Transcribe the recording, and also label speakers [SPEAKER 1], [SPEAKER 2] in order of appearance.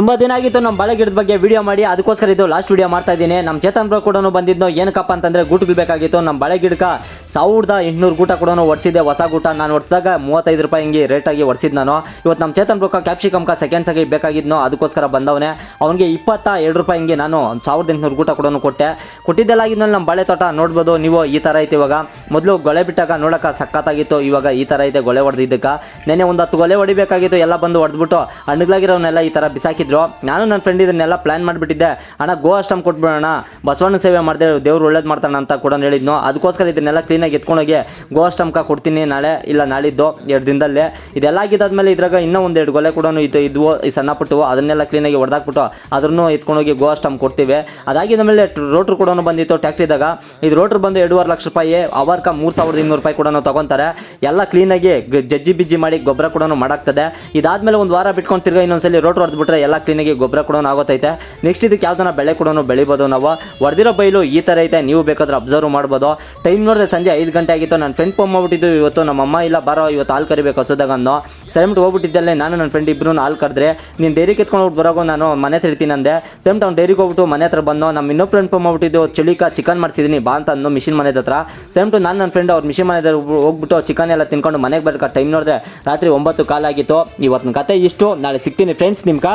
[SPEAKER 1] ತುಂಬ ದಿನ ಆಗಿತ್ತು ನಮ್ಮ ಬಾಳೆ ಗಿಡದ ಬಗ್ಗೆ ವಿಡಿಯೋ ಮಾಡಿ, ಅದಕ್ಕೋಸ್ಕರ ಇದು ಲಾಸ್ಟ್ ವಿಡಿಯೋ ಮಾಡ್ತಾ ಇದ್ದೀನಿ. ನಮ್ಮ ಚೇತನ್ ಬ್ರೋ ಕೂಡ ಬಂದಿದ್ದು ಏನಕ್ಕಪ್ಪ ಅಂತಂದರೆ ಗೂಟಗಳು ಬೇಕಾಗಿತ್ತು. ನಮ್ಮ ಬಾಳೆ ಗಿಡಕ್ಕೆ 1800 ಗೂಟ ಕೂಡ ಹೊಡ್ಸಿದ್ದೆ. ಹೊಸ ಗೂಟ ನಾನು ಹೊಡ್ಸಿದಾಗ 35 ರೂಪಾಯಿ ಹಿಂಗೆ ರೇಟಾಗಿ ಹೊಡ್ಸಿದ್ದು ನಾನು. ಇವತ್ತು ನಮ್ಮ ಚೇತನ್ ಬ್ರೋಕ ಕ್ಯಾಪ್ಸಿಕಮ್ಕ ಸೆಕೆಂಡ್ಸ್ ಆಗಿ ಬೇಕಾಗಿದ್ನೋ, ಅದಕ್ಕೋಸ್ಕರ ಬಂದವನೇ. ಅವನಿಗೆ 22 ರೂಪಾಯಿ ಹಿಂಗೆ ನಾನು 1800 ಗೂಟ ಕೂಡ ಕೊಟ್ಟಿದ್ದೆಲ್ಲ ಆಗಿದ್ಮೇಲೆ ನಮ್ಮ ಬಾಳೆ ತೋಟ ನೋಡ್ಬೋದು ನೀವು. ಈ ಥರ ಐತೆ ಇವಾಗ. ಮೊದಲು ಗೊಳೆ ಬಿಟ್ಟಾಗ ನೋಡೋಕೆ ಸಖತ್ತಾಗಿತ್ತು. ಇವಾಗ ಈ ಥರ ಐತೆ ಗೊಳೆ ಹೊಡೆದಿದ್ದಕ್ಕೆ. ನೆನ್ನೆ ಒಂದು 10 ಗೊಲೆ ಹೊಡಿಬೇಕಾಗಿತ್ತು, ಎಲ್ಲ ಬಂದು ಹೊಡೆದ್ಬಿಟ್ಟು ಹಣ್ಣುಗಳಾಗಿರೋನೆಲ್ಲ ಈ ಥರ ಬಿಸಾಕಿದ್ರು. ನಾನು ನನ್ನ ಫ್ರೆಂಡ್ ಇದನ್ನೆಲ್ಲ ಪ್ಲಾನ್ ಮಾಡಿಬಿಟ್ಟಿದ್ದೆ. ಅಣ್ಣ ಗೋ ಅಷ್ಟಮ್ ಕೊಟ್ಬಿಡೋಣ, ಬಸವಣ್ಣ ಸೇವೆ ಮಾಡಿದೆ, ದೇವ್ರು ಒಳ್ಳೇದು ಮಾಡ್ತಾನೆ ಅಂತ ಕೂಡ ಹೇಳಿದ್ನು. ಅದಕ್ಕೋಸ್ಕರ ಇದನ್ನೆಲ್ಲ ಕ್ಲೀನಾಗಿ ಎತ್ಕೊಂಡೋಗಿ ಗೋ ಅಷ್ಟಮ್ಕ ಕೊಡ್ತೀನಿ ನಾಳೆ ಇಲ್ಲ ನಾಳಿದ್ದು 2 ದಿನದಲ್ಲೇ. ಇದೆಲ್ಲ ಆಗಿದ್ದಾದ್ಮೇಲೆ ಇದ್ರಾಗ ಇನ್ನೂ 1-2 ಗೊಲೆ ಕೂಡ ಇದ್ವು ಈ ಸಣ್ಣ ಪುಟ್ಟು, ಅದನ್ನೆಲ್ಲ ಕ್ಲೀನಾಗಿ ಹೊಡೆದಾಕ್ಬಿಟ್ಟು ಅದನ್ನು ಎತ್ಕೊಂಡೋಗಿ ಗೋ ಅಷ್ಟಮ್ ಕೊಡ್ತೀವಿ. ಅದಾಗಿದ್ದ ಮೇಲೆ ರೋಟ್ರು ಕೂಡ ಬಂದಿತ್ತು ಟ್ಯಾಕ್ಟ್ರಿದಾಗ. ಇದು ರೋಟ್ರು ಬಂದು 2.5 ಲಕ್ಷ ರೂಪಾಯಿ, ಅವರ್ಕ 3200 ರೂಪಾಯಿ ಕೂಡ ತೊಗೊತಾರೆ. ಎಲ್ಲ ಕ್ಲೀನಾಗಿ ಜಜ್ಜಿ ಬಿಜ್ಜಿ ಮಾಡಿ ಗೊಬ್ಬರ ಕೂಡ ಮಾಡಾಕ್ತದೆ. ಇದಾದ್ಮೇಲೆ ಒಂದು ವಾರ ಬಿಟ್ಕೊಂಡು ತಿರ್ಗಾ ಇನ್ನೊಂದ್ಸಲಿ ರೋಟ್ರು ಹೊಡೆದ್ಬಿಟ್ರೆ ಎಲ್ಲ ಕ್ಲೀನಾಗಿ ಗೊಬ್ಬರ ಕೂಡ ಆಗೋತೈತೆ. ನೆಕ್ಸ್ಟ್ ಇದಕ್ಕೆ ಯಾವ್ದನ್ನ ಬೆಳೆ ಕೂಡ ಬೆಳಿಬೋದು ನಾವು. ಹೊಡೆದಿರೋ ಬೈಲು ಈ ಥರ ಐತೆ, ನೀವು ಬೇಕಾದ್ರೆ ಅಬ್ಸರ್ವ್ ಮಾಡ್ಬೋದು. ಟೈಮ್ ನೋಡಿದ್ರೆ ಸಂಜೆ 5 ಗಂಟೆ ಆಗಿತ್ತು. ನನ್ನ ಫ್ರೆಂಡ್ ಫೋನ್ ಮಾಡ್ಬಿಟ್ಟಿದ್ದು, ಇವತ್ತು ನಮ್ಮಮ್ಮ ಇಲ್ಲ ಬಾರೋ ಇವತ್ತು ಹಾಲು ಕರಿಬೇಕು ಹಸುದಾಗ ಅನ್ನೋ ಸೆಮ್ಟ್ ಹೋಗ್ಬಿಟ್ಟಿದ್ದಲ್ಲೇ. ನಾನು ನನ್ನ ಫ್ರೆಂಡ್ ಇಬ್ಬರು ಹಾಲು ಕರೆದ್ರೆ ನೀನು ಡೈರಿಗೆ ಎತ್ಕೊಂಡು ಹೋಗ್ಬಿಟ್ಟು ಬರೋಗೋ, ನಾನು ಮನೆ ಹತ್ರ ಇರ್ತೀನಿ ಅಂದೆ. ಸೆಮ್ಟ್ ಅವ್ನು ಡೈರಿಗೆ ಹೋಗ್ಬಿಟ್ಟು ಮನೆ ಹತ್ರ ಬಂದು ನಮ್ಮ ಇನ್ನೊಬ್ಬ ಫ್ರೆಂಡ್ ಫೋನ್ ಮಾಡ್ಬಿಟ್ಟಿದ್ದು, ಚಳಿಕ ಚಿಕನ್ ಮಾಡಿಸಿದ್ದೀನಿ ಬಾ ಅಂತ ಅಂದು ಮಿಷಿನ್ ಮನೆ ಹತ್ರ. ಸೆಮ್ಟು ನಾನು ನನ್ನ ಫ್ರೆಂಡ್ ಅವ್ರ ಮಿಷಿನ್ ಮನೆ ಹೋಗ್ಬಿಟ್ಟು ಚಿಕನ್ ಎಲ್ಲ ತಿನ್ಕೊಂಡು ಮನೆಗೆ ಬರ್ಕ ಟೈಮ್ ನೋಡಿದ್ರೆ ರಾತ್ರಿ 9 ಕಾಲಾಗಿತ್ತು. ಇವತ್ತಿನ ಕತೆ ಇಷ್ಟು. ನಾಳೆ ಸಿಗ್ತೀನಿ ಫ್ರೆಂಡ್ಸ್ ನಿಮ್ಗೆ.